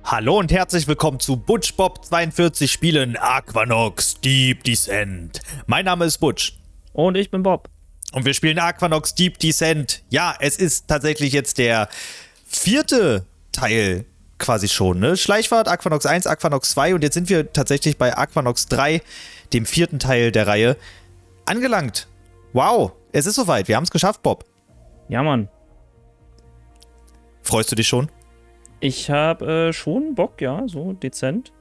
Hallo und herzlich willkommen zu Butch Bob 42 Spielen Aquanox Deep Descent. Mein Name ist Butch. Und ich bin Bob. Und wir spielen Aquanox Deep Descent. Ja, es ist tatsächlich jetzt der 4. Teil quasi schon, ne? Schleichfahrt, Aquanox 1, Aquanox 2 und jetzt sind wir tatsächlich bei Aquanox 3, dem 4. Teil der Reihe, angelangt. Wow, es ist soweit. Wir haben es geschafft, Bob. Ja, Mann. Freust du dich schon? Ich habe schon Bock, ja, so dezent.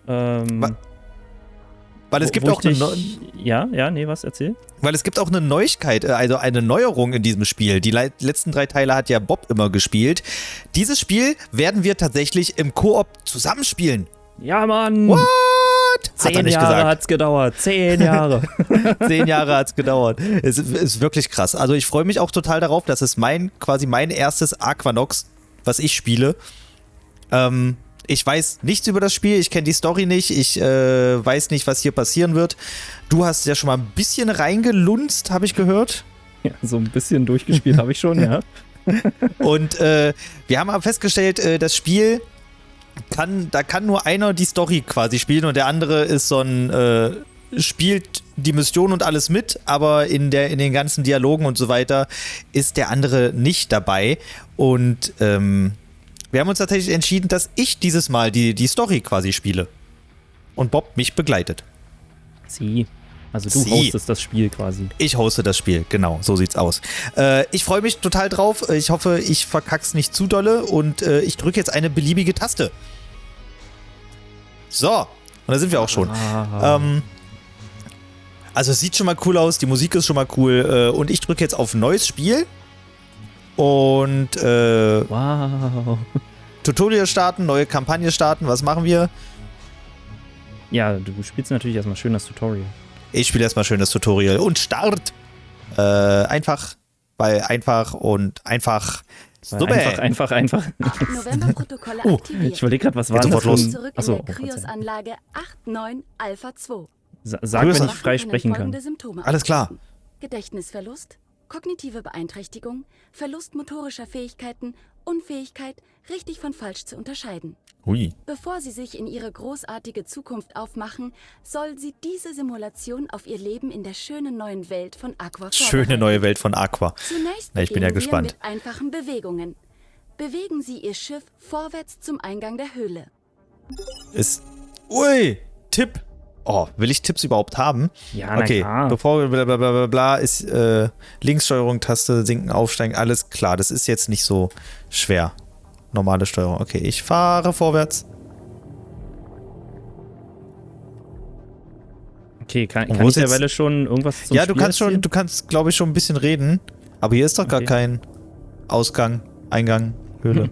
Weil es gibt auch was, erzähl? Weil es gibt auch eine Neuigkeit, also eine Neuerung in diesem Spiel. Die letzten 3 Teile hat ja Bob immer gespielt. Dieses Spiel werden wir tatsächlich im Koop zusammenspielen. Ja, Mann! What? 10 Jahre hat's gedauert. 10 Jahre. 10 Jahre hat's gedauert. Es ist wirklich krass. Also ich freue mich auch total darauf, dass es quasi mein erstes Aquanox, was ich spiele. Ich weiß nichts über das Spiel, ich kenne die Story nicht, ich weiß nicht, was hier passieren wird. Du hast ja schon mal ein bisschen reingelunzt, habe ich gehört. Ja, so ein bisschen durchgespielt habe ich schon, ja. Und wir haben aber festgestellt, das Spiel da kann nur einer die Story quasi spielen und der andere ist so ein spielt die Mission und alles mit, aber in den ganzen Dialogen und so weiter ist der andere nicht dabei. Und wir haben uns tatsächlich entschieden, dass ich dieses Mal die Story quasi spiele. Und Bob mich begleitet. Also du hostest das Spiel quasi. Ich hoste das Spiel, genau, so sieht's aus. Ich freue mich total drauf. Ich hoffe, ich verkack's nicht zu dolle und ich drücke jetzt eine beliebige Taste. So, und da sind wir auch schon. Also es sieht schon mal cool aus, die Musik ist schon mal cool und ich drücke jetzt auf neues Spiel. Und wow. Tutorial starten, neue Kampagne starten, was machen wir? Ja, du spielst natürlich erstmal schön das Tutorial. Ich spiele erstmal schön das Tutorial und Start! Einfach, weil einfach und einfach. Super. Einfach. Novemberprotokolle aktiviert. Ich überlege gerade, was war das los? Zurück in der Kryosanlage 89 Alpha 2. Sag, wenn ich frei sprechen kann. Alles klar. Gedächtnisverlust, kognitive Beeinträchtigung, Verlust motorischer Fähigkeiten, Unfähigkeit, richtig von falsch zu unterscheiden. Hui. Bevor Sie sich in Ihre großartige Zukunft aufmachen, soll Sie diese Simulation auf Ihr Leben in der schönen neuen Welt von Aqua Schöne vorbereiten. Neue Welt von Aqua. Zunächst Na, ich bin ja beginnen gespannt. wir mit einfachen Bewegungen. Bewegen Sie Ihr Schiff vorwärts zum Eingang der Höhle. Ui, Tipp. Oh, will ich Tipps überhaupt haben? Ja, na okay, klar. bevor wir blablabla ist Linkssteuerung, Taste, sinken, aufsteigen, alles klar. Das ist jetzt nicht so schwer. Normale Steuerung. Okay, ich fahre vorwärts. Okay, kann ich derweil schon irgendwas zum Ja, Spiel du kannst, glaube ich, schon ein bisschen reden. Aber hier ist doch gar kein Ausgang, Eingang, Höhle.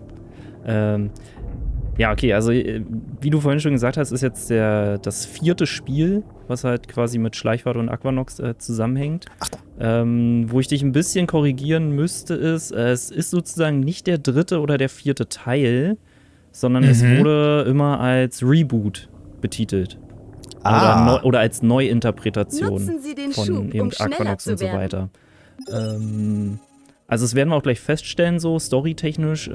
Ja, okay, also wie du vorhin schon gesagt hast, ist jetzt das 4. Spiel, was halt quasi mit Schleichfahrt und Aquanox zusammenhängt. Ach da. Wo ich dich ein bisschen korrigieren müsste, ist, es ist sozusagen nicht der 3. oder der 4. Teil, sondern es wurde immer als Reboot betitelt. Oder als Neuinterpretation Nutzen Sie den von Schub, eben um schneller Aquanox zu und so werden. weiter. Also das werden wir auch gleich feststellen, so storytechnisch.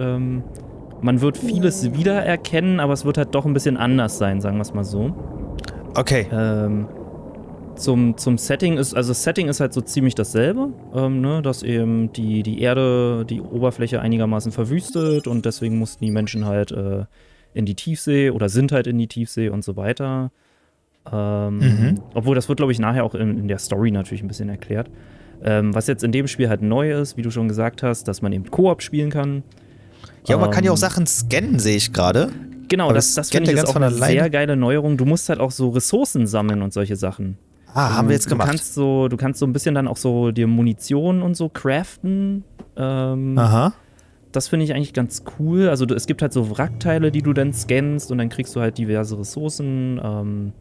Man wird vieles wiedererkennen, aber es wird halt doch ein bisschen anders sein, sagen wir es mal so. Okay. Zum Setting ist, also das Setting ist halt so ziemlich dasselbe, ne, dass eben die Erde, die Oberfläche einigermaßen verwüstet und deswegen mussten die Menschen halt in die Tiefsee oder sind halt in die Tiefsee und so weiter. Obwohl, das wird, glaube ich, nachher auch in der Story natürlich ein bisschen erklärt. Was jetzt in dem Spiel halt neu ist, wie du schon gesagt hast, dass man eben Koop spielen kann. Ja, man kann ja auch Sachen scannen, sehe ich gerade. Genau, das finde ich ist auch eine sehr geile Neuerung. Du musst halt auch so Ressourcen sammeln und solche Sachen. Haben wir jetzt gemacht. Du kannst so ein bisschen dann auch so dir Munition und so craften. Aha. Das finde ich eigentlich ganz cool. Also es gibt halt so Wrackteile, die du dann scannst und dann kriegst du halt diverse Ressourcen.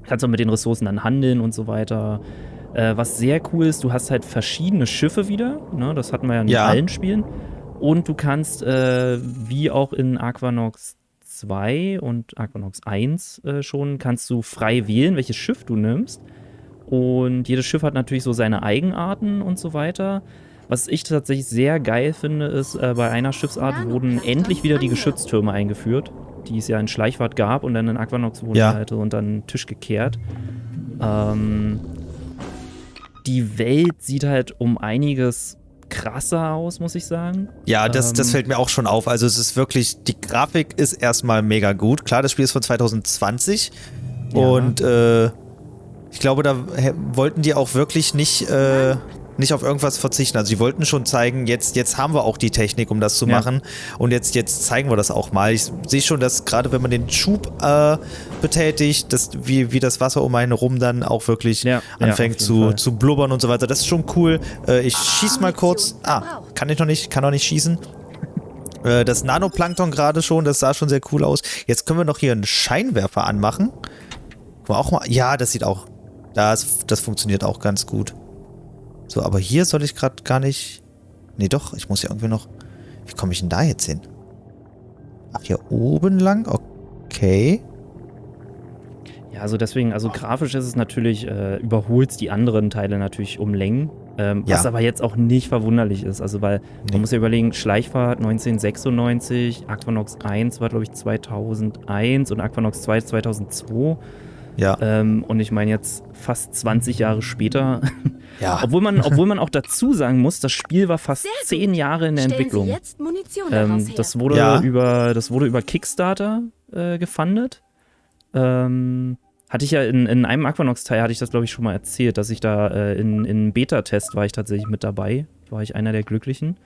Kannst auch mit den Ressourcen dann handeln und so weiter. Was sehr cool ist, du hast halt verschiedene Schiffe wieder. Ne? Das hatten wir ja in allen Spielen. Und du kannst, wie auch in Aquanox 2 und Aquanox 1 schon, kannst du frei wählen, welches Schiff du nimmst. Und jedes Schiff hat natürlich so seine Eigenarten und so weiter. Was ich tatsächlich sehr geil finde, ist, bei einer Schiffsart wurden endlich wieder die Geschütztürme eingeführt, die es ja in Schleichwart gab und dann in Aquanox wurden halt unter den Tisch gekehrt. Die Welt sieht halt um einiges krasser aus, muss ich sagen. Ja, das fällt mir auch schon auf. Also es ist wirklich, die Grafik ist erstmal mega gut. Klar, das Spiel ist von 2020 und ich glaube, da wollten die auch wirklich nicht auf irgendwas verzichten. Also die wollten schon zeigen, jetzt haben wir auch die Technik, um das zu machen und jetzt zeigen wir das auch mal. Ich sehe schon, dass gerade wenn man den Schub betätigt, wie das Wasser um einen rum dann auch wirklich anfängt zu blubbern und so weiter. Das ist schon cool. Ich schieß mal kurz. Kann noch nicht schießen. Das Nanoplankton gerade schon, das sah schon sehr cool aus. Jetzt können wir noch hier einen Scheinwerfer anmachen. Auch mal, ja, das sieht auch, das funktioniert auch ganz gut. So, aber hier soll ich gerade gar nicht... Nee, doch, ich muss ja irgendwie noch... Wie komme ich denn da jetzt hin? Ach, hier oben lang? Okay. Ja, also deswegen, grafisch ist es natürlich, überholt die anderen Teile natürlich um Längen. Was aber jetzt auch nicht verwunderlich ist. Also, weil man muss ja überlegen, Schleichfahrt 1996, Aquanox 1 war, glaube ich, 2001 und Aquanox 2 2002. Ja. Und ich meine jetzt fast 20 Jahre später, obwohl man auch dazu sagen muss, das Spiel war fast 10 Jahre in der Entwicklung. Sie jetzt Munition daraus her. Das wurde über Kickstarter gefundet. Hatte ich ja in einem Aquanox-Teil, hatte ich das, glaube ich, schon mal erzählt, dass ich da in Beta-Test war ich tatsächlich mit dabei. War ich einer der Glücklichen.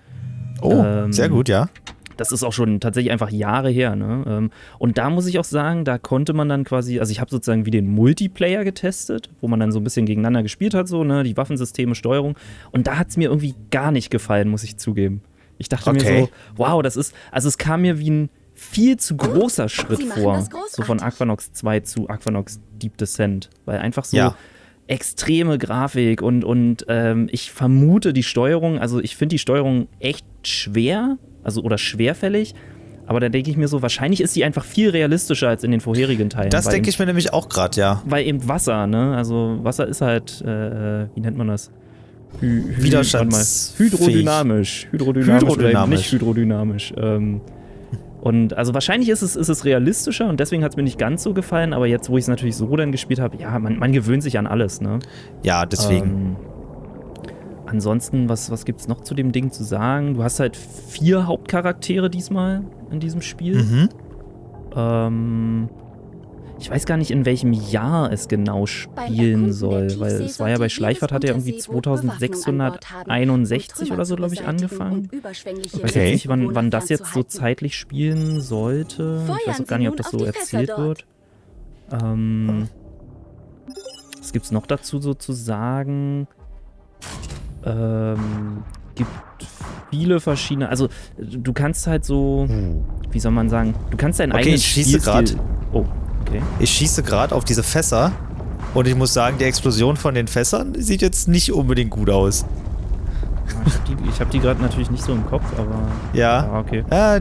Oh, sehr gut, ja. Das ist auch schon tatsächlich einfach Jahre her, ne? Und da muss ich auch sagen, da konnte man dann quasi, also ich habe sozusagen wie den Multiplayer getestet, wo man dann so ein bisschen gegeneinander gespielt hat, so, ne? Die Waffensysteme, Steuerung. Und da hat es mir irgendwie gar nicht gefallen, muss ich zugeben. Ich dachte mir so, wow, es kam mir wie ein viel zu großer Schritt vor, so von Aquanox 2 zu Aquanox Deep Descent, weil einfach so extreme Grafik und ich vermute die Steuerung, also ich finde die Steuerung echt schwer, oder schwerfällig, aber da denke ich mir so, wahrscheinlich ist sie einfach viel realistischer als in den vorherigen Teilen. Das denke ich mir nämlich auch gerade, ja. Weil eben Wasser, ne, also Wasser ist halt, wie nennt man das? Hydrodynamisch. Oder nicht hydrodynamisch. Und also wahrscheinlich ist es realistischer und deswegen hat es mir nicht ganz so gefallen, aber jetzt, wo ich es natürlich so dann gespielt habe, ja, man gewöhnt sich an alles, ne? Ja, deswegen. Ansonsten, was gibt's noch zu dem Ding zu sagen? Du hast halt 4 Hauptcharaktere diesmal in diesem Spiel. Ich weiß gar nicht, in welchem Jahr es genau spielen soll, weil es war ja bei Schleichfahrt, hat er irgendwie 2661 oder so, glaube ich, angefangen. Ich weiß jetzt nicht, wann das jetzt so zeitlich spielen sollte. Ich weiß auch gar nicht, ob das so erzählt wird. Was gibt's noch dazu so zu sagen? Gibt viele verschiedene, also du kannst halt so, wie soll man sagen, du kannst dein eigenes Spielstil... Ich schieße gerade auf diese Fässer und ich muss sagen, die Explosion von den Fässern sieht jetzt nicht unbedingt gut aus. Ich hab die gerade natürlich nicht so im Kopf, aber... Ja, okay. Ja,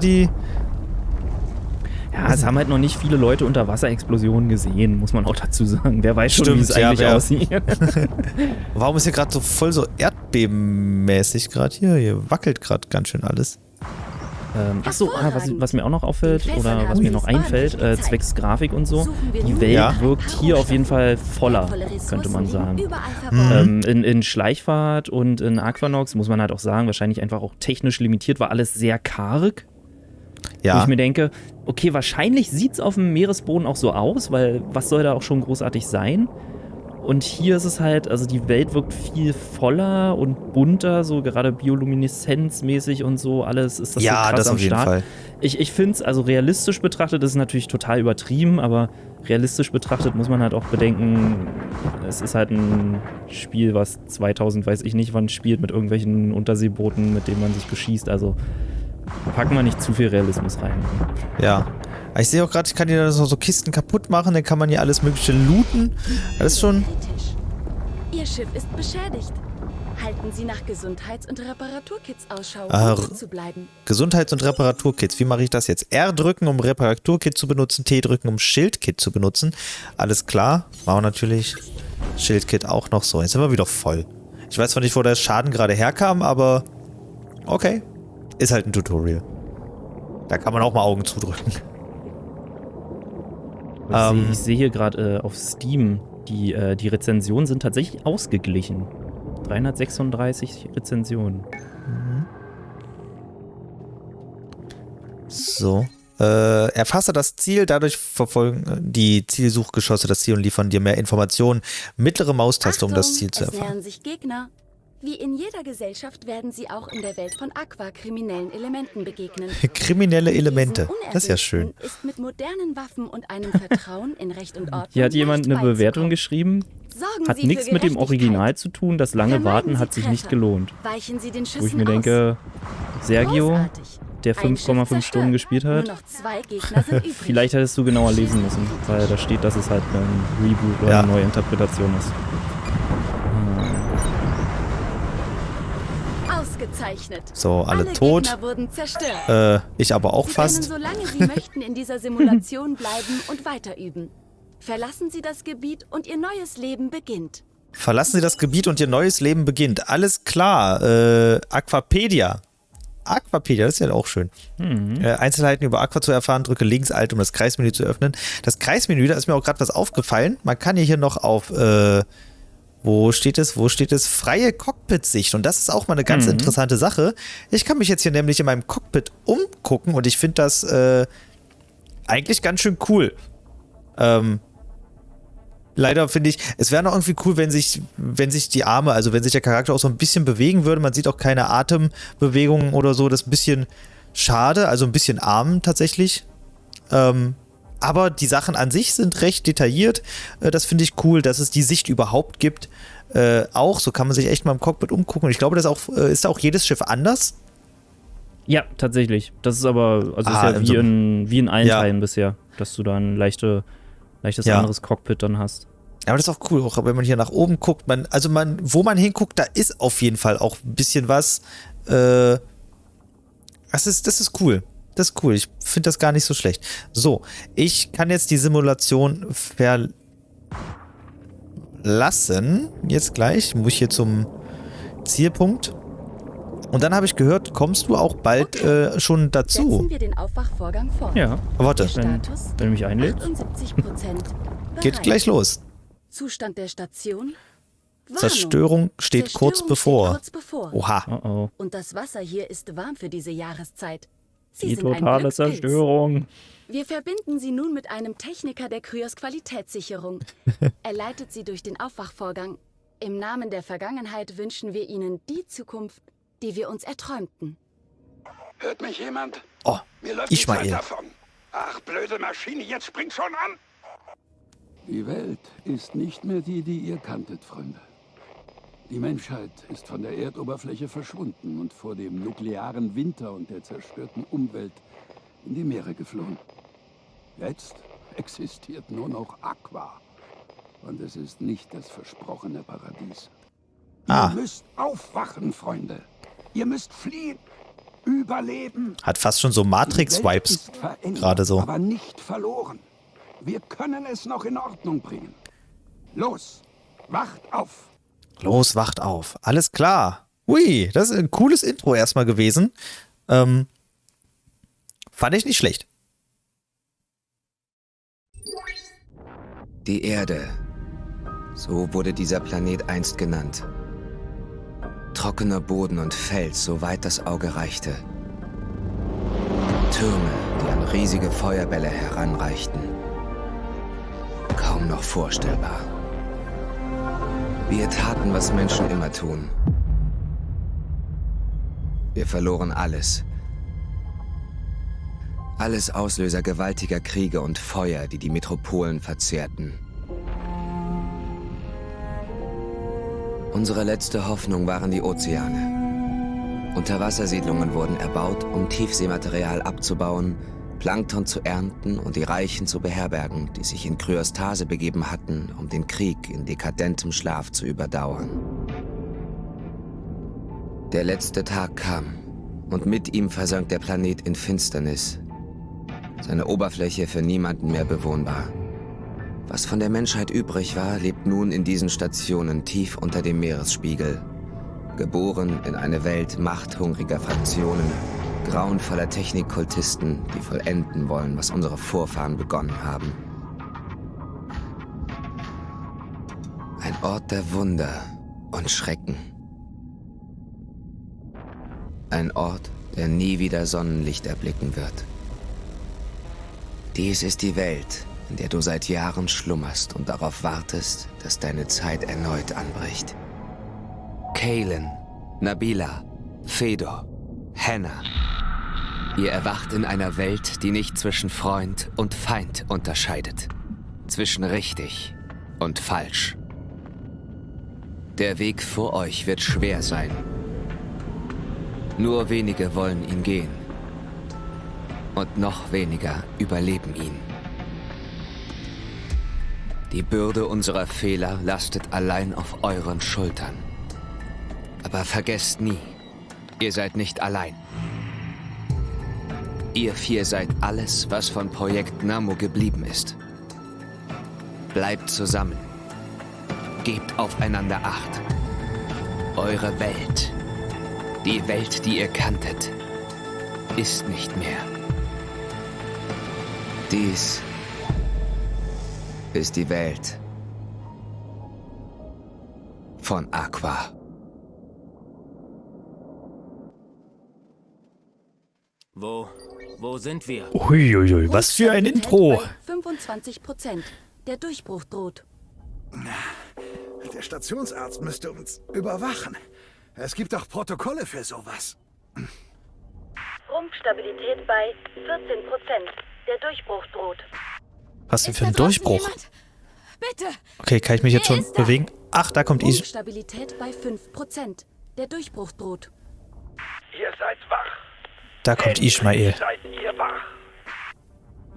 es haben halt noch nicht viele Leute unter Wasserexplosionen gesehen, muss man auch dazu sagen. Wer weiß schon, wie es eigentlich aussieht. Warum ist hier gerade so voll so erdbebenmäßig gerade hier? Hier wackelt gerade ganz schön alles. Was mir auch noch auffällt oder was mir noch einfällt, zwecks Grafik und so, die Welt wirkt hier auf jeden Fall voller, könnte man sagen. In Schleichfahrt und in Aquanox muss man halt auch sagen, wahrscheinlich einfach auch technisch limitiert, war alles sehr karg. Ja. Wo ich mir denke, okay, wahrscheinlich sieht es auf dem Meeresboden auch so aus, weil was soll da auch schon großartig sein? Und hier ist es halt, also die Welt wirkt viel voller und bunter, so gerade biolumineszenzmäßig und so, alles ist das so krass das am auf jeden Start. Fall. Ich finde es, also realistisch betrachtet, ist es natürlich total übertrieben, aber realistisch betrachtet muss man halt auch bedenken, es ist halt ein Spiel, was 2000, weiß ich nicht wann, spielt mit irgendwelchen Unterseebooten, mit denen man sich beschießt, also packen wir nicht zu viel Realismus rein. Ja. Ich sehe auch gerade, ich kann hier so Kisten kaputt machen, dann kann man hier alles mögliche looten. Das ist schon... Ihr Schiff ist beschädigt. Halten Sie nach Gesundheits- und Reparaturkits Ausschau, um zu bleiben. Gesundheits- und Reparaturkits. Wie mache ich das jetzt? R drücken, um Reparaturkit zu benutzen, T drücken, um Schildkit zu benutzen. Alles klar. Machen wir natürlich Schildkit auch noch so. Jetzt sind wir wieder voll. Ich weiß zwar nicht, wo der Schaden gerade herkam, aber okay. Ist halt ein Tutorial. Da kann man auch mal Augen zudrücken. Ich sehe hier gerade auf Steam, die Rezensionen sind tatsächlich ausgeglichen. 336 Rezensionen. So. Erfasse das Ziel, dadurch verfolgen die Zielsuchgeschosse das Ziel und liefern dir mehr Informationen. Mittlere Maustaste, um das Ziel zu Es erfahren. nähern sich Gegner. Wie in jeder Gesellschaft werden sie auch in der Welt von Aqua kriminellen Elementen begegnen. Kriminelle Elemente. Diesen Das ist ja schön. Unerwünschten ist mit modernen Waffen und einem Vertrauen in Recht und Ordnung Hier hat jemand eine leicht Bewertung beizukommen. geschrieben. Sorgen Hat Sie nichts für mit dem Gerechtigkeit. Original zu tun. Das lange Vermeiden Warten Sie hat sich Treffer. nicht gelohnt. Weichen Sie den Schüssen Wo ich mir aus. denke, Sergio, Großartig. der Ein Schiff 5,5 zerstört. Stunden gespielt Nur hat, noch 2 Gegner sind übrig. vielleicht hättest du genauer lesen müssen, weil da steht, dass es halt ein Reboot oder Ja. eine neue Interpretation ist. Ausgezeichnet. So, alle tot. Gegner wurden zerstört. Ich aber auch Sie fast. können, solange Sie möchten, in dieser Simulation bleiben und weiter üben. Verlassen Sie das Gebiet und Ihr neues Leben beginnt. Verlassen Sie das Gebiet und Ihr neues Leben beginnt. Alles klar. Aquapedia. Aquapedia, das ist ja auch schön. Einzelheiten über Aqua zu erfahren, drücke links Alt, um das Kreismenü zu öffnen. Das Kreismenü, da ist mir auch gerade was aufgefallen. Man kann hier noch auf, wo steht es? Freie Cockpit-Sicht. Und das ist auch mal eine ganz interessante Sache. Ich kann mich jetzt hier nämlich in meinem Cockpit umgucken und ich finde das eigentlich ganz schön cool. Leider finde ich, es wäre noch irgendwie cool, wenn sich die Arme, also wenn sich der Charakter auch so ein bisschen bewegen würde. Man sieht auch keine Atembewegungen oder so. Das ist ein bisschen schade, also ein bisschen arm tatsächlich. Aber die Sachen an sich sind recht detailliert. Das finde ich cool, dass es die Sicht überhaupt gibt. Auch, so kann man sich echt mal im Cockpit umgucken. Und ich glaube, das ist auch jedes Schiff anders. Ja, tatsächlich. Das ist aber, also ist ja wie in allen Teilen bisher, dass du da ein leichtes anderes Cockpit dann hast. Aber das ist auch cool, auch wenn man hier nach oben guckt. Wo man hinguckt, da ist auf jeden Fall auch ein bisschen was. Das ist cool. Das ist cool. Ich finde das gar nicht so schlecht. So, ich kann jetzt die Simulation verlassen. Jetzt gleich. Muss ich hier zum Zielpunkt. Und dann habe ich gehört, kommst du auch bald schon dazu? Setzen wir den Aufwachvorgang fort. Ja. Warte, Status Wenn du mich einlädst. 78%. geht Bereit. gleich los. Zustand der Station. Warnung. Zerstörung steht kurz bevor. kurz bevor. Oha. Oh oh. Und das Wasser hier ist warm für diese Jahreszeit. Sie Die sind ein totale Glückspilz. Zerstörung. Wir verbinden Sie nun mit einem Techniker der Kryos Qualitätssicherung. Er leitet Sie durch den Aufwachvorgang. Im Namen der Vergangenheit wünschen wir Ihnen die Zukunft, die wir uns erträumten. Hört mich jemand? Oh, Mir läuft die Zeit Ismail. davon. Ach, blöde Maschine, jetzt springt schon an. Die Welt ist nicht mehr die, die ihr kanntet, Freunde. Die Menschheit ist von der Erdoberfläche verschwunden und vor dem nuklearen Winter und der zerstörten Umwelt in die Meere geflohen. Jetzt existiert nur noch Aqua. Und es ist nicht das versprochene Paradies. Ah. Ihr müsst aufwachen, Freunde. Ihr müsst fliehen, überleben. Hat fast schon so Die Welt Matrix-Vibes. ist verändert, Gerade so. aber nicht verloren. Wir können es noch in Ordnung bringen. Los, wacht auf. Los, wacht auf. Alles klar. Ui, das ist ein cooles Intro erstmal gewesen. Fand ich nicht schlecht. Die Erde. So wurde dieser Planet einst genannt. Trockener Boden und Fels, soweit das Auge reichte. Türme, die an riesige Feuerbälle heranreichten. Kaum noch vorstellbar. Wir taten, was Menschen immer tun. Wir verloren alles. Alles Auslöser gewaltiger Kriege und Feuer, die die Metropolen verzehrten. Unsere letzte Hoffnung waren die Ozeane. Unterwassersiedlungen wurden erbaut, um Tiefseematerial abzubauen, Plankton zu ernten und die Reichen zu beherbergen, die sich in Kryostase begeben hatten, um den Krieg in dekadentem Schlaf zu überdauern. Der letzte Tag kam und mit ihm versank der Planet in Finsternis. Seine Oberfläche für niemanden mehr bewohnbar. Was von der Menschheit übrig war, lebt nun in diesen Stationen tief unter dem Meeresspiegel, Geboren in eine Welt machthungriger Fraktionen, grauenvoller Technikkultisten, die vollenden wollen, was unsere Vorfahren begonnen haben. Ein Ort der Wunder und Schrecken. Ein Ort, der nie wieder Sonnenlicht erblicken wird. Dies ist die Welt, in der du seit Jahren schlummerst und darauf wartest, dass deine Zeit erneut anbricht. Kalen, Nabila, Fedor, Hannah. Ihr erwacht in einer Welt, die nicht zwischen Freund und Feind unterscheidet. Zwischen richtig und falsch. Der Weg vor euch wird schwer sein. Nur wenige wollen ihn gehen. Und noch weniger überleben ihn. Die Bürde unserer Fehler lastet allein auf euren Schultern. Aber vergesst nie, ihr seid nicht allein. Ihr 4 seid alles, was von Projekt Nammo geblieben ist. Bleibt zusammen. Gebt aufeinander Acht. Eure Welt, die Welt, die ihr kanntet, ist nicht mehr. Dies ist die Welt von Aqua. Wo sind wir? Uiuiui, was für ein Intro. 25%. Der Durchbruch droht. Der Stationsarzt müsste uns überwachen. Es gibt doch Protokolle für sowas. Rumpfstabilität bei 14%. Der Durchbruch droht. Was denn für ein Durchbruch? Bitte! Okay, kann ich mich jetzt schon bewegen? Ach, da kommt Ish. Rumpfstabilität bei 5%. Der Durchbruch droht. Ihr seid wach. Da kommt Ishmael. Seid ihr wach.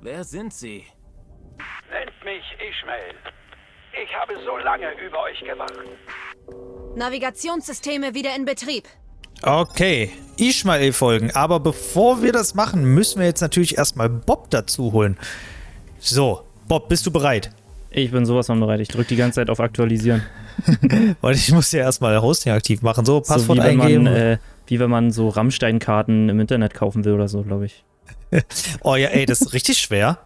Wer sind Sie? Nennt mich Ishmael. Ich habe so lange über euch gewacht. Navigationssysteme wieder in Betrieb. Okay, Ishmael folgen. Aber bevor wir das machen, müssen wir jetzt natürlich erstmal Bob dazu holen. So, Bob, bist du bereit? Ich bin sowas von bereit. Ich drücke die ganze Zeit auf Aktualisieren. Weil ich muss ja erstmal Hosting aktiv machen. So, Passwort so wie eingeben. Wie wenn man so Rammstein-Karten im Internet kaufen will oder so, glaube ich. Oh ja, ey, das ist richtig schwer.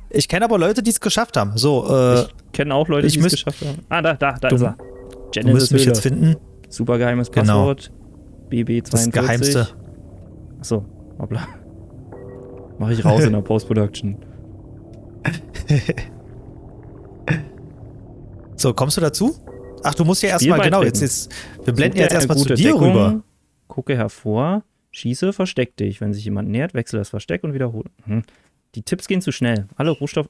Ich kenne aber Leute, die es geschafft haben. So, ich kenne auch Leute, die es geschafft haben. Ah, da ist er. Du musst mich jetzt finden. Super geheimes Genau. Passwort. BB42. Das Geheimste. Achso, hoppla. Mach ich raus in der Post-Production. So, kommst du dazu? Ach, du musst ja erstmal, genau, jetzt, wir blenden jetzt erstmal zu dir Deckung, rüber. Gucke hervor, schieße, versteck dich. Wenn sich jemand nähert, wechsle das Versteck und wiederhole. Die Tipps gehen zu schnell. Alle Rohstoff...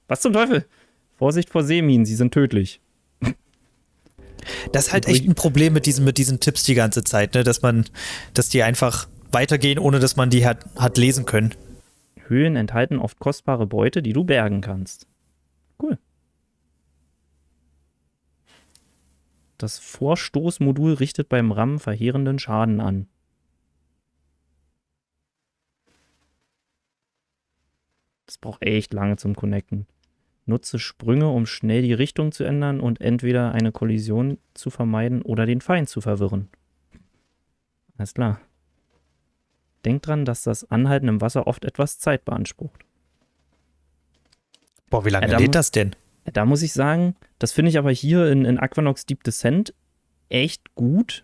Was zum Teufel? Vorsicht vor Seeminen, sie sind tödlich. Das ist halt echt ein Problem mit diesen Tipps die ganze Zeit, ne? Dass die einfach weitergehen, ohne dass man die hat lesen können. Höhlen enthalten oft kostbare Beute, die du bergen kannst. Cool. Das Vorstoßmodul richtet beim Rammen verheerenden Schaden an. Das braucht echt lange zum Connecten. Nutze Sprünge, um schnell die Richtung zu ändern und entweder eine Kollision zu vermeiden oder den Feind zu verwirren. Alles klar. Denk dran, dass das Anhalten im Wasser oft etwas Zeit beansprucht. Boah, wie lange lädt das denn? Da muss ich sagen, das finde ich aber hier in Aquanox Deep Descent echt gut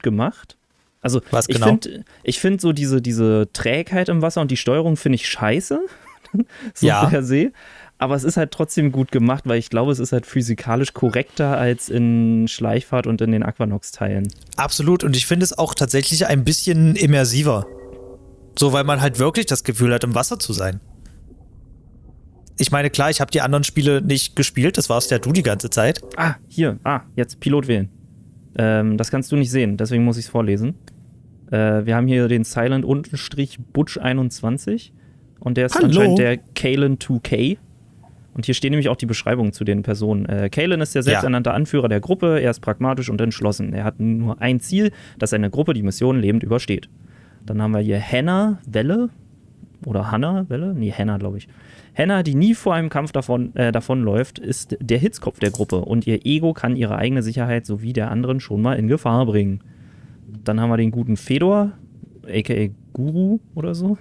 gemacht. Also was genau? Ich finde so diese Trägheit im Wasser und die Steuerung finde ich scheiße. So ja. Per se. Aber es ist halt trotzdem gut gemacht, weil ich glaube, es ist halt physikalisch korrekter als in Schleichfahrt und in den Aquanox-Teilen. Absolut, und ich finde es auch tatsächlich ein bisschen immersiver. So, weil man halt wirklich das Gefühl hat, im Wasser zu sein. Ich meine, klar, ich habe die anderen Spiele nicht gespielt, das warst ja du die ganze Zeit. Jetzt Pilot wählen. Das kannst du nicht sehen, deswegen muss ich es vorlesen. Wir haben hier den Silent-Butch21 und der ist anscheinend der Kalen 2K. Und hier stehen nämlich auch die Beschreibungen zu den Personen. Kalen ist der selbsternannte Anführer der Gruppe, er ist pragmatisch und entschlossen. Er hat nur ein Ziel, dass seine Gruppe die Mission lebend übersteht. Dann haben wir hier Hannah Welle, oder Hannah Welle? Nee, Hannah, glaube ich. Hannah, die nie vor einem Kampf davonläuft, ist der Hitzkopf der Gruppe und ihr Ego kann ihre eigene Sicherheit sowie der anderen schon mal in Gefahr bringen. Dann haben wir den guten Fedor, a.k.a. Guru oder so.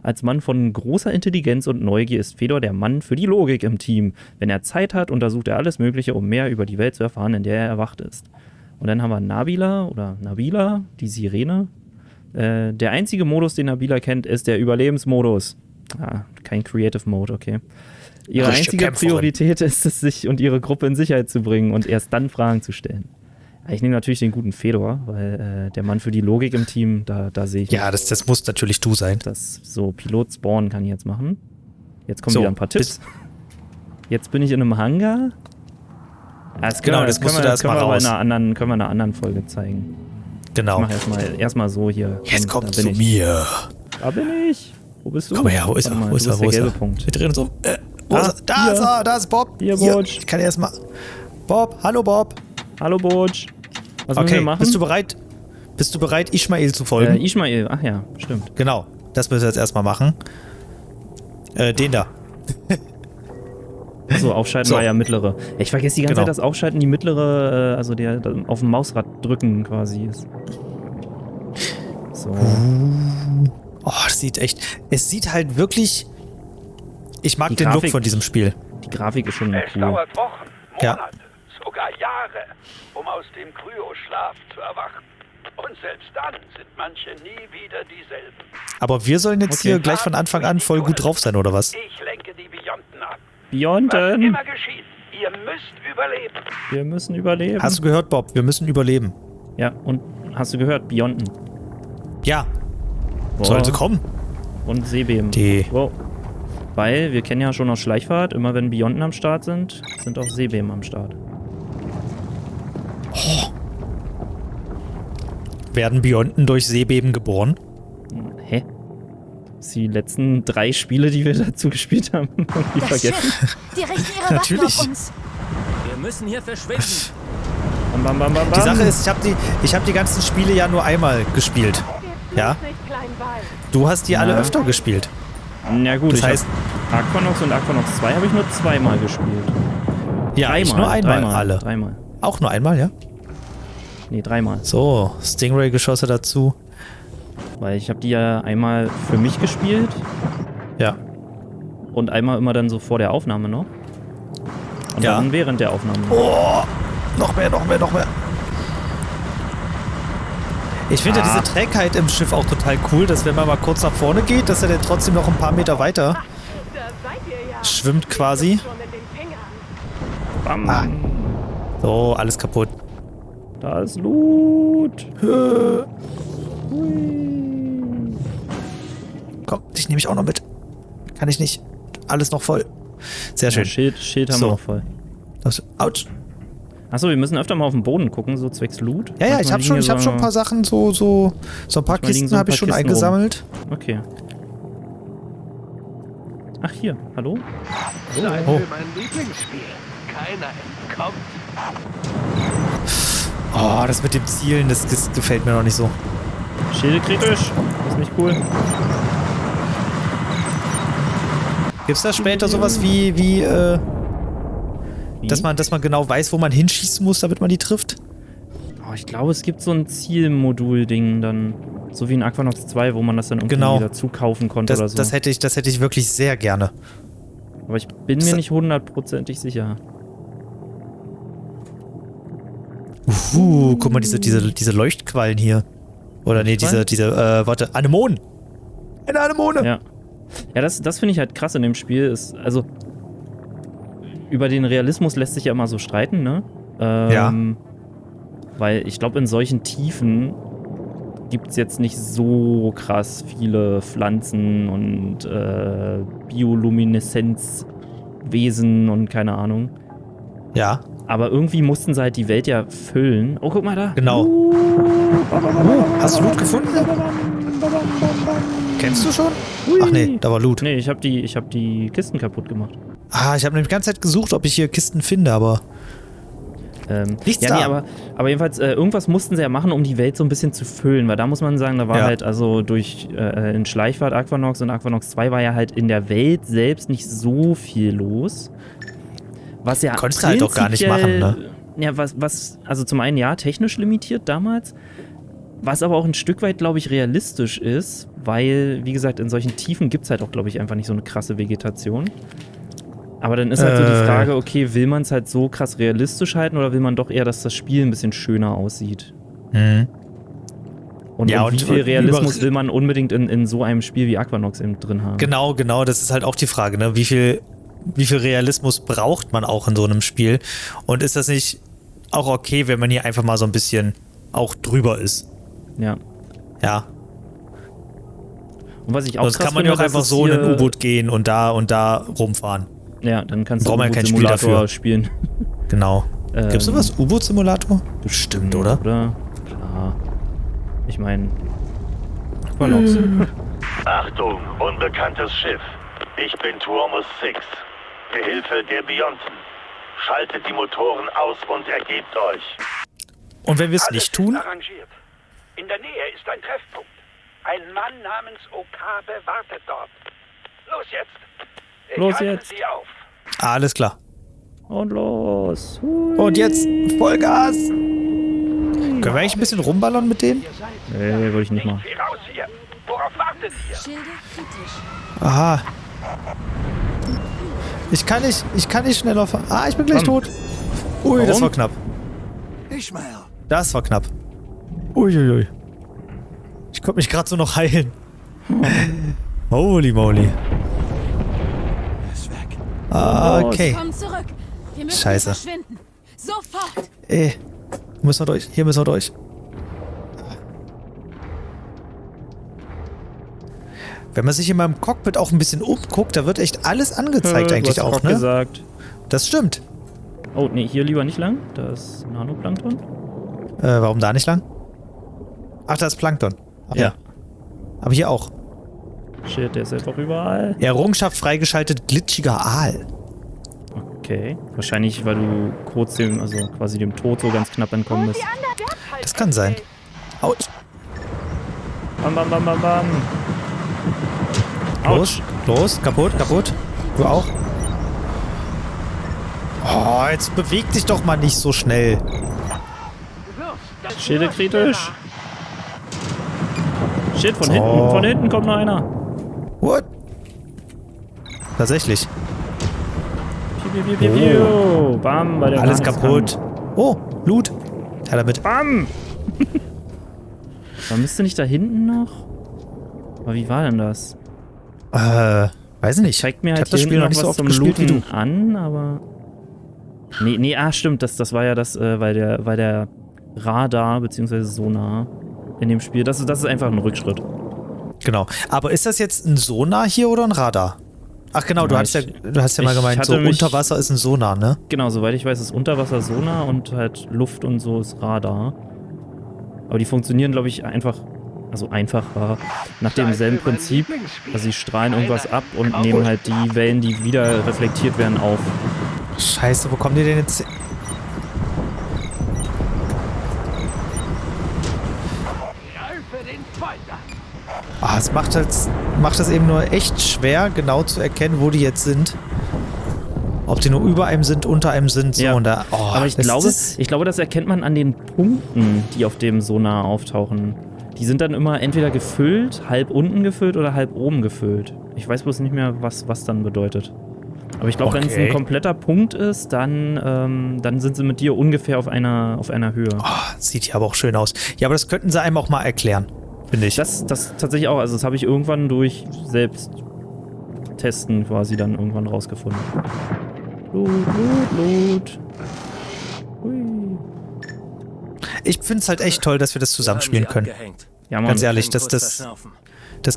Als Mann von großer Intelligenz und Neugier ist Fedor der Mann für die Logik im Team. Wenn er Zeit hat, untersucht er alles Mögliche, um mehr über die Welt zu erfahren, in der er erwacht ist. Und dann haben wir Nabila, die Sirene. Der einzige Modus, den Nabila kennt, ist der Überlebensmodus. Kein Creative Mode, okay. Ihre einzige Priorität ist es, sich und ihre Gruppe in Sicherheit zu bringen und erst dann Fragen zu stellen. Ich nehme natürlich den guten Fedor, weil der Mann für die Logik im Team, da sehe ich. Ja, das muss natürlich du sein. Das so Pilot Spawn kann ich jetzt machen. Jetzt kommen wieder ein paar Tipps. Jetzt bin ich in einem Hangar. Das können wir in einer anderen Folge zeigen. Genau. Ich mache erstmal so hier. Jetzt komm zu mir. Da bin ich. Wo bist du? Komm her, wo ist er? Wo ist der gelbe Punkt? Wir drehen uns um. Da ist Bob. Hier, Butch. Ich kann erstmal. Bob, hallo Bob. Hallo Butch. Was müssen wir machen? Bist du bereit, Ishmael zu folgen? Ishmael, ach ja, stimmt. Genau, das müssen wir jetzt erstmal machen. Den da. Achso, aufschalten war ja mittlere. Ich vergesse die ganze Zeit, dass aufschalten die mittlere, also der auf dem Mausrad drücken quasi ist. So. Oh, das sieht echt. Es sieht halt wirklich. Ich mag den Look von diesem Spiel. Die Grafik ist schon cool. Es dauert Wochen, Monate, Ja. sogar Jahre, um aus dem Kryoschlaf zu erwachen. Und selbst dann sind manche nie wieder dieselben. Aber wir sollen jetzt hier gleich von Anfang an voll gut drauf sein, oder was? Ich lenke die Bionten ab. Was Bionten! immer geschieht, ihr müsst überleben. Wir müssen überleben. Hast du gehört, Bob? Wir müssen überleben. Ja, und hast du gehört? Bionten. Ja. Boah. Sollen sie kommen? Und Seebeben. Wow. Weil, wir kennen ja schon aus Schleichfahrt, immer wenn Bionten am Start sind auch Seebeben am Start. Oh. Werden Bionten durch Seebeben geboren? Hä? Die letzten 3 Spiele, die wir dazu gespielt haben, irgendwie vergessen. Die richten ihre Waffen auf uns. Wir müssen hier verschwinden. Bam, bam, bam, bam. Die Sache ist, ich hab die ganzen Spiele ja nur einmal gespielt. Ja? Du hast die alle öfter gespielt. Ja gut, das heißt, Aquanox und Aquanox 2 habe ich nur 2-mal gespielt. Ja, ich nur einmal alle. 3-mal. Auch nur einmal, ja? Nee, 3-mal. So, Stingray-Geschosse dazu. Weil ich habe die ja einmal für mich gespielt. Ja. Und einmal immer dann so vor der Aufnahme noch. Und dann während der Aufnahme. Oh, noch mehr. Ich finde diese Trägheit im Schiff auch total cool, dass wenn man mal kurz nach vorne geht, dass er dann trotzdem noch ein paar Meter weiter schwimmt quasi. Bam. So, alles kaputt. Da ist Loot. Komm, dich nehme ich auch noch mit. Kann ich nicht. Alles noch voll. Sehr schön. Ja, Schild haben wir noch voll. Autsch. Achso, wir müssen öfter mal auf den Boden gucken, so zwecks Loot. Ja, ich habe schon ein paar Sachen, so ein paar Kisten habe ich schon eingesammelt. Okay. Ach, hier. Hallo? Mein Lieblingsspiel. Keiner entkommt. Oh, das mit dem Zielen, das gefällt mir noch nicht so. Schilde kritisch. Das ist nicht cool. Gibt's da später sowas wie? Dass man genau weiß, wo man hinschießen muss, damit man die trifft? Oh, ich glaube, es gibt so ein Zielmodul-Ding dann. So wie in Aquanox 2, wo man das dann irgendwie dazu kaufen konnte oder so. Das hätte ich wirklich sehr gerne. Aber ich bin mir nicht 100%ig sicher. Guck mal, diese Leuchtquallen hier. Oder nee, warte, Anemonen. Eine Anemone. Ja. Ja, das finde ich halt krass in dem Spiel. Also, über den Realismus lässt sich ja immer so streiten, ne? Ja. Weil ich glaube, in solchen Tiefen gibt es jetzt nicht so krass viele Pflanzen und Biolumineszenzwesen und keine Ahnung. Ja. Aber irgendwie mussten sie halt die Welt ja füllen. Oh, guck mal da. Genau. Hast du Loot gefunden? Kennst du schon? Ach nee, da war Loot. Nee, ich hab die Kisten kaputt gemacht. Ich habe nämlich die ganze Zeit gesucht, ob ich hier Kisten finde, aber nichts da. Nee, aber jedenfalls, irgendwas mussten sie ja machen, um die Welt so ein bisschen zu füllen, weil da muss man sagen, da war halt, also durch in Schleichfahrt Aquanox und Aquanox 2 war ja halt in der Welt selbst nicht so viel los. Was ja konntest du halt doch gar nicht machen, ne? Ja, was, also zum einen ja, technisch limitiert damals, Was aber auch ein Stück weit, glaube ich, realistisch ist, weil, wie gesagt, in solchen Tiefen gibt es halt auch, glaube ich, einfach nicht so eine krasse Vegetation. Aber dann ist halt so die Frage, okay, will man es halt so krass realistisch halten oder will man doch eher, dass das Spiel ein bisschen schöner aussieht? Mhm. Und, Ja, und wie und viel Realismus will man unbedingt in so einem Spiel wie Aquanox eben drin haben? Genau, das ist halt auch die Frage, ne? Wie viel Realismus braucht man auch in so einem Spiel? Und ist das nicht auch okay, wenn man hier einfach mal so ein bisschen auch drüber ist? Ja. Ja. Und was ich auch Sonst krass kann man ja auch finde, einfach dass so in hier- ein U-Boot gehen und da rumfahren. Ja, dann kannst du Braucht man ja kein Spiel U-Boot-Simulator dafür. spielen. Genau. Gibt's sowas? U-Boot-Simulator? Bestimmt, oder? Oder? Klar. Ich meine, Aquanox. Achtung, unbekanntes Schiff. Ich bin Tuomus 6. Gehilfe der Bionten. Schaltet die Motoren aus und ergebt euch. Und wenn wir es Alles nicht tun? ist arrangiert. In der Nähe ist ein Treffpunkt. Ein Mann namens Okabe wartet dort. Los jetzt. Ich Los halte jetzt. Sie auf. Alles klar. Und los. Hui. Und jetzt Vollgas. Können wir eigentlich ein bisschen rumballern mit denen? Nee, würde ich nicht machen. Geh raus hier. Worauf wartet ihr? Schilde kritisch. Aha. Ich kann nicht schneller fahren. Ah, ich bin gleich Komm. tot. Ui, das Warum? war knapp. Ishmael. Das war knapp. Uiuiui. Ich konnte mich gerade so noch heilen. Holy moly. Er ist weg. Okay. Komm zurück. Wir müssen Scheiße. verschwinden. Sofort. Müssen wir durch. Hier müssen wir durch. Wenn man sich in meinem Cockpit auch ein bisschen umguckt, da wird echt alles angezeigt eigentlich du hast auch, ne? gesagt. Das stimmt. Oh, nee, hier lieber nicht lang. Da ist Nanoplankton. Warum da nicht lang? Ach, da ist Plankton. Ach, Ja. Aber hier auch. Shit, der ist einfach überall. Errungenschaft freigeschaltet, glitschiger Aal. Okay. Wahrscheinlich, weil du kurz quasi dem Tod so ganz knapp entkommen bist. Das kann sein. Autsch. Bam, bam, bam, bam, bam. Los, kaputt. Du auch. Oh, jetzt beweg dich doch mal nicht so schnell. Schilde kritisch. Shit, von So. hinten kommt noch einer. What? Tatsächlich. Piu, piu, piu, piu, piu. Bam, bei der Alles Bahn ist kaputt. Oh, Loot. Ja, damit. Bam! War müsste nicht da hinten noch? Aber wie war denn das? Weiß nicht. Zeigt mir Ich halt hab das hier Spiel hinten noch nicht noch so was oft zum gespielt wie du. Looten an, aber... Nee, stimmt, das war ja das, weil der Radar bzw. Sonar in dem Spiel, das ist einfach ein Rückschritt. Genau. Aber ist das jetzt ein Sonar hier oder ein Radar? Ach genau, du Ja, hast ja mal ich gemeint, hatte so mich- unter Wasser ist ein Sonar, ne? Genau, soweit ich weiß, ist Unterwasser-Sonar und halt Luft und so ist Radar. Aber die funktionieren, glaube ich, einfach nach demselben Prinzip. Also sie strahlen irgendwas ab und nehmen halt die Wellen, die wieder reflektiert werden, auf. Scheiße, wo kommen die denn jetzt? Es macht das eben nur echt schwer, genau zu erkennen, wo die jetzt sind. Ob die nur über einem sind, unter einem sind, so Ja. und da. Oh, Aber ich glaube, das erkennt man an den Punkten, die auf dem Sonar auftauchen. Die sind dann immer entweder gefüllt, halb unten gefüllt oder halb oben gefüllt. Ich weiß bloß nicht mehr, was dann bedeutet. Aber ich glaube, wenn es ein Okay. kompletter Punkt ist, dann sind sie mit dir ungefähr auf einer Höhe. Sieht hier aber auch schön aus. Ja, aber das könnten sie einem auch mal erklären, finde ich. Das tatsächlich auch. Also das habe ich irgendwann durch Selbsttesten quasi dann irgendwann rausgefunden. Blut. Hui. Ich finde es halt echt toll, dass wir das zusammenspielen können. Ja, Mann. Ganz ehrlich, das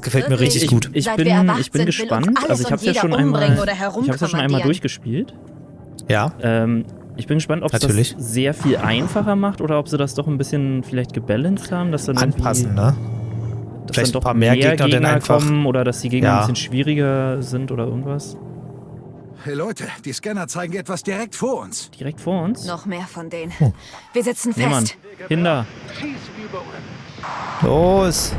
gefällt mir richtig gut. Ich Seit bin wir erwacht bin sind, will uns gespannt. alles Also ich und habe es ja jeder schon umbringen einmal, oder ich habe es ja schon herumkommandieren. einmal durchgespielt. Ja, Ich bin gespannt, ob es das Natürlich. sehr viel einfacher macht oder ob sie das doch ein bisschen vielleicht gebalanced haben, dass dann anpassen, ne? dass Vielleicht dann ein paar mehr Gegner, denn einfach- kommen oder dass die Gegner Ja. ein bisschen schwieriger sind oder irgendwas. Hey Leute, die Scanner zeigen etwas direkt vor uns. Direkt vor uns. Noch mehr von denen. Wir sitzen Nee, Mann. fest. Hinder. Los!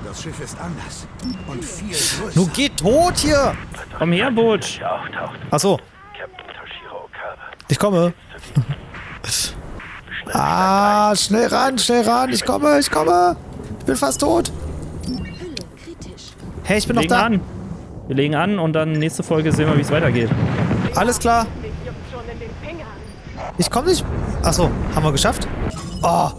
Das Schiff ist anders. Und viel größer. Nun geht tot hier! Komm her, Butch. Hier auftaucht. Achso, Captain Toshiro Okabe. ich komme. Ah, schnell ran, schnell ran. Ich komme, ich komme. Ich bin fast tot. Hey, ich bin noch da. Wir legen an und dann nächste Folge sehen wir, wie es weitergeht. Alles klar. Ich komme nicht. Achso, haben wir geschafft? Oh,